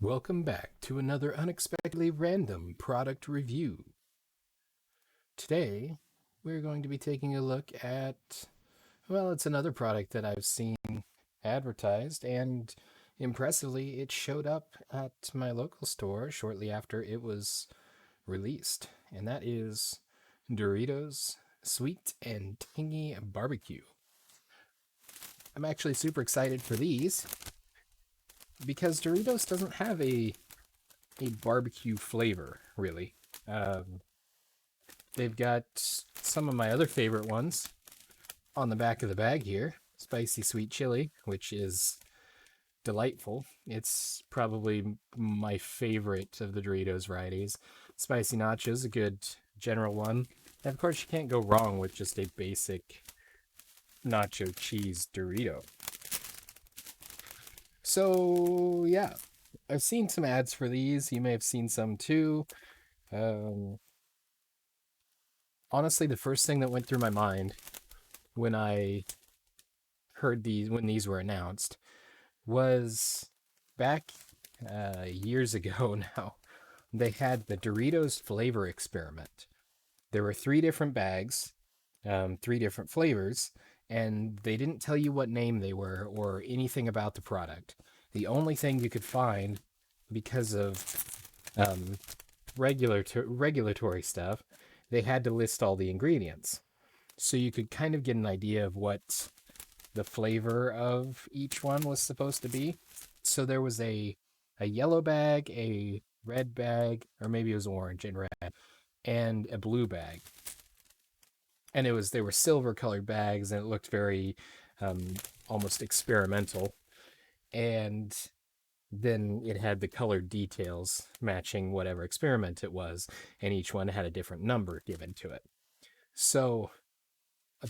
Welcome back to another unexpectedly random product review. Today, we're going to be taking a look at, well, it's another product that I've seen advertised, and impressively, it showed up at my local store shortly after it was released, and that is Doritos Sweet and Tangy Barbecue. I'm actually super excited for these because Doritos doesn't have a barbecue flavor, really. Um, they've got some of my other favorite ones on the back of the bag here. Spicy sweet chili, which is delightful. It's probably my favorite of the Doritos varieties. Spicy nachos, a good general one. And of course, you can't go wrong with just a basic nacho cheese Dorito. So, yeah, I've seen some ads for these. You may have seen some too. Um, Honestly, the first thing that went through my mind when I heard when these were announced was back years ago now. They had the Doritos flavor experiment. There were three different bags, three different flavors, and they didn't tell you what name they were or anything about the product. The only thing you could find, because of um, regulatory stuff, they had to list all the ingredients. So you could kind of get an idea of what the flavor of each one was supposed to be. So there was a yellow bag, a red bag, or maybe it was orange and red, and a blue bag. And they were silver colored bags, and it looked very almost experimental. And then it had the colored details matching whatever experiment it was, and each one had a different number given to it. So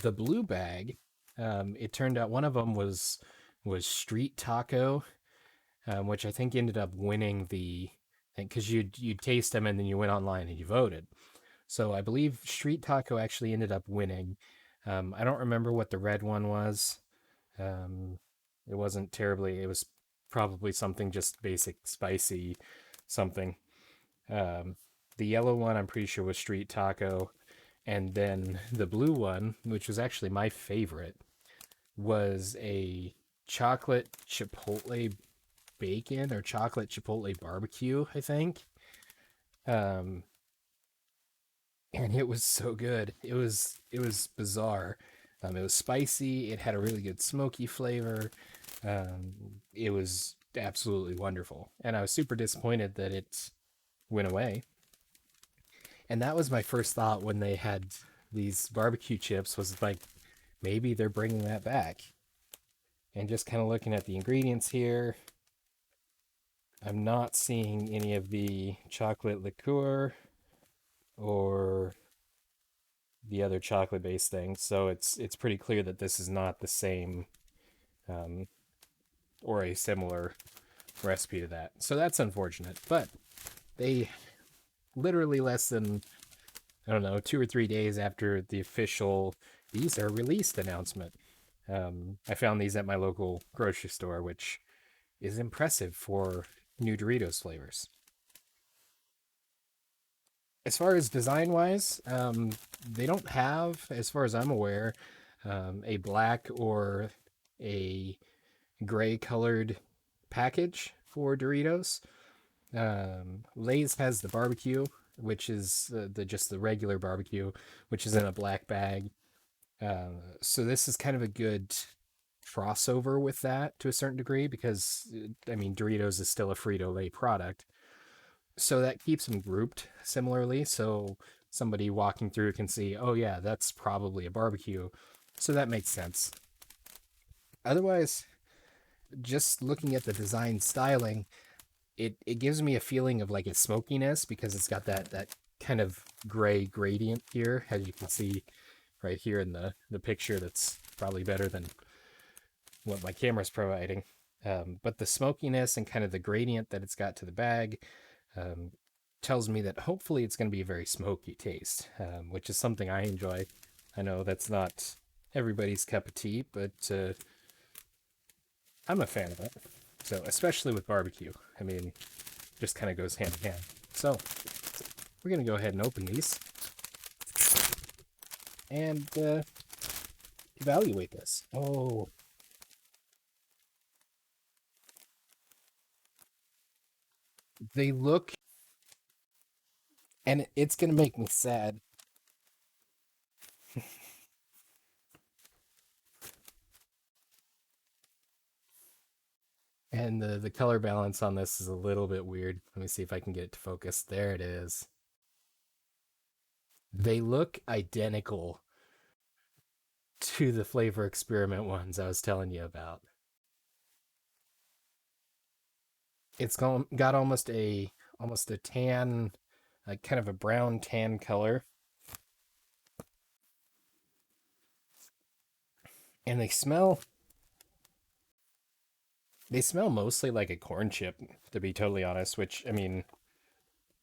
the blue bag, it turned out one of them was street taco, which I think ended up winning the thing because you'd taste them and then you went online and you voted. So I believe street taco actually ended up winning. I don't remember what the red one was. Um, it wasn't terribly. It was probably something just basic spicy something. Um, the yellow one I'm pretty sure was street taco, and then the blue one, which was actually my favorite, was a chocolate chipotle bacon or chocolate chipotle barbecue, I think. Um, and it was so good. It was bizarre. It was spicy. It had a really good smoky flavor. It was absolutely wonderful, and I was super disappointed that it went away. And that was my first thought when they had these barbecue chips was like maybe they're bringing that back. And just kind of looking at the ingredients here, I'm not seeing any of the chocolate liqueur or the other chocolate based things. So it's pretty clear that this is not the same um, or a similar recipe to that. So that's unfortunate. But they literally less than, I don't know, 2 or 3 days after the official these are released announcement. I found these at my local grocery store, which is impressive for new Doritos flavors. As far as design wise, they don't have, as far as I'm aware, a black or a gray colored package for Doritos. Lay's has the barbecue, which is the just the regular barbecue, which is in a black bag. So this is kind of a good crossover with that to a certain degree because I mean Doritos is still a Frito-Lay product, so that keeps them grouped similarly. So somebody walking through can see, oh yeah, that's probably a barbecue. So that makes sense. Otherwise, just looking at the design styling, it gives me a feeling of like a smokiness because it's got that kind of gray gradient here, as you can see right here in the picture. That's probably better than what my camera's providing. But the smokiness and kind of the gradient that it's got to the bag um, tells me that hopefully it's going to be a very smoky taste, which is something I enjoy. I know that's not everybody's cup of tea, but I'm a fan of it. So, especially with barbecue, I mean, just kind of goes hand in hand. So, we're going to go ahead and open these and evaluate this. Oh, they look, and it's going to make me sad. And the color balance on this is a little bit weird. Let me see if I can get it to focus. There it is. They look identical to the flavor experiment ones I was telling you about. It's got almost a tan, like kind of a brown tan color, and they smell mostly like a corn chip, to be totally honest. Which, I mean,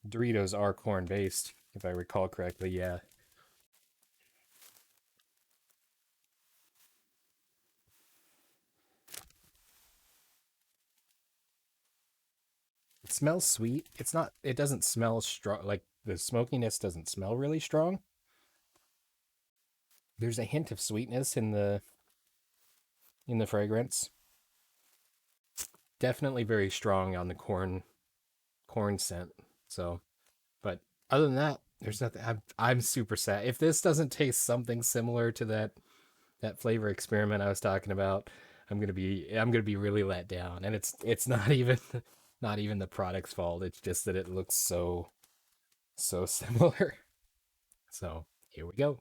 Doritos are corn based, if I recall correctly. Yeah, it smells sweet. It's not. It doesn't smell strong. Like the smokiness doesn't smell really strong. There's a hint of sweetness in the fragrance. Definitely very strong on the corn scent. So, but other than that, there's nothing. I'm super sad. If this doesn't taste something similar to that flavor experiment I was talking about, I'm gonna be really let down. And it's not even not even the product's fault. It's just that it looks so similar. So here we go.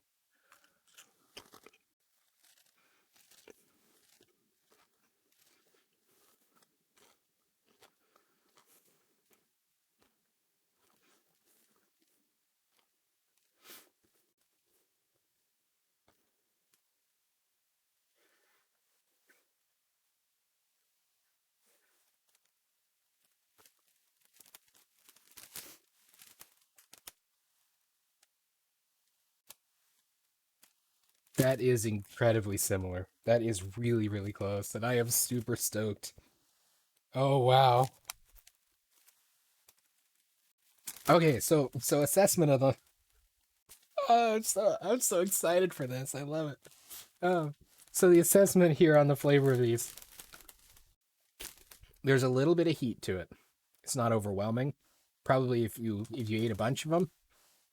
That is incredibly similar. That is really, really close, and I am super stoked. Oh wow. Okay, so assessment of the. Oh, I'm so excited for this. I love it. Um, so the assessment here on the flavor of these, there's a little bit of heat to it. It's not overwhelming. Probably if you ate a bunch of them,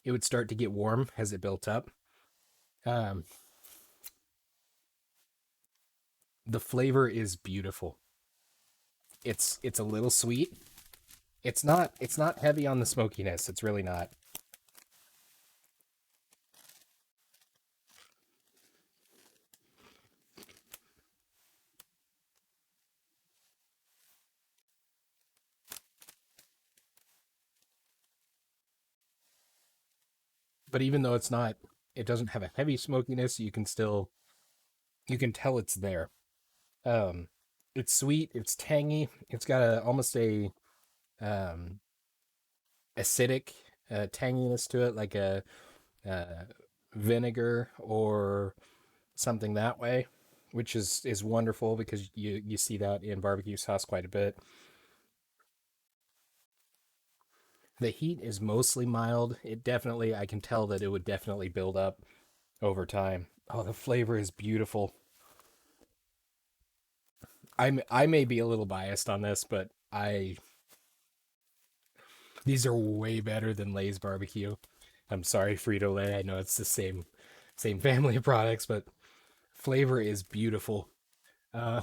it would start to get warm as it built up. Um, the flavor is beautiful. It's a little sweet. It's not heavy on the smokiness. It's really not. But even though it doesn't have a heavy smokiness. You can tell it's there. Um, it's sweet. It's tangy. It's got almost a um, acidic tanginess to it, like a uh, vinegar or something that way, which is wonderful because you see that in barbecue sauce quite a bit. The heat is mostly mild. I can tell that it would definitely build up over time. Oh, the flavor is beautiful. I may be a little biased on this, but I these are way better than Lay's barbecue. I'm sorry, Frito Lay. I know it's the same family of products, but flavor is beautiful. Uh,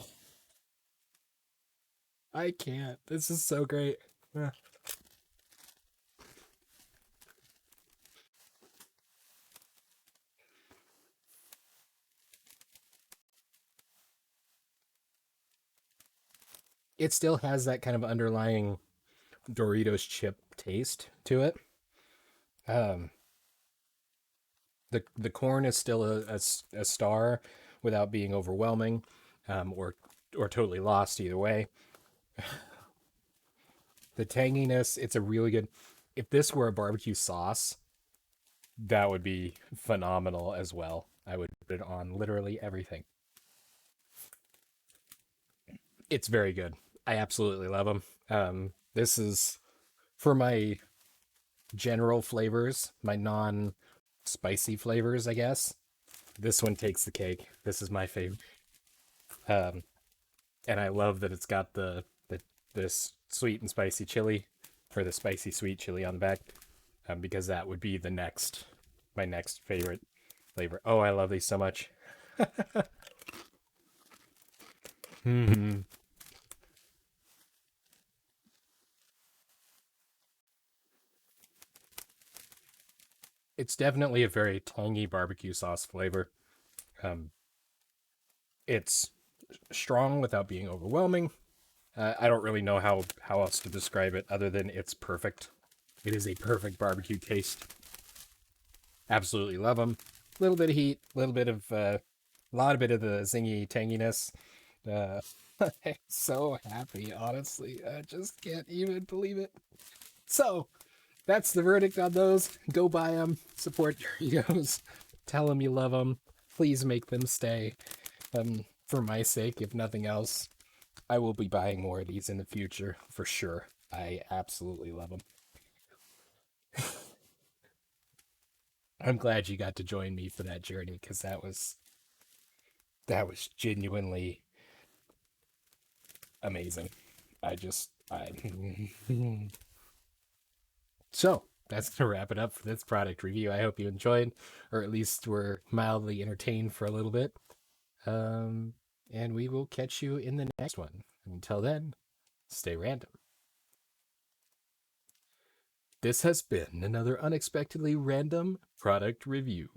I can't. This is so great. Uh, It still has that kind of underlying Doritos chip taste to it. Um, the corn is still a star without being overwhelming, or totally lost either way. The tanginess, it's a really good. If this were a barbecue sauce, that would be phenomenal as well. I would put it on literally everything. It's very good. I absolutely love them. This is for my general flavors, my non spicy flavors, I guess. This one takes the cake. This is my favorite. Um, and I love that it's got the this sweet and spicy chili, or the spicy sweet chili on the back, because that would be the next my next favorite flavor. Oh, I love these so much. It's definitely a very tangy barbecue sauce flavor. Um, it's strong without being overwhelming. I don't really know how else to describe it other than it's perfect. It is a perfect barbecue taste. Absolutely love them. A little bit of heat, a little bit of a lot of bit of the zingy tanginess. Uh, I'm so happy, honestly. I just can't even believe it. So that's the verdict on those. Go buy them. Support Doritos. Tell them you love them. Please make them stay. For my sake, if nothing else, I will be buying more of these in the future for sure. I absolutely love them. I'm glad you got to join me for that journey because that was genuinely amazing. I so that's gonna wrap it up for this product review. I hope you enjoyed, or at least were mildly entertained for a little bit. Um, and we will catch you in the next one. Until then, stay random. This has been another unexpectedly random product review.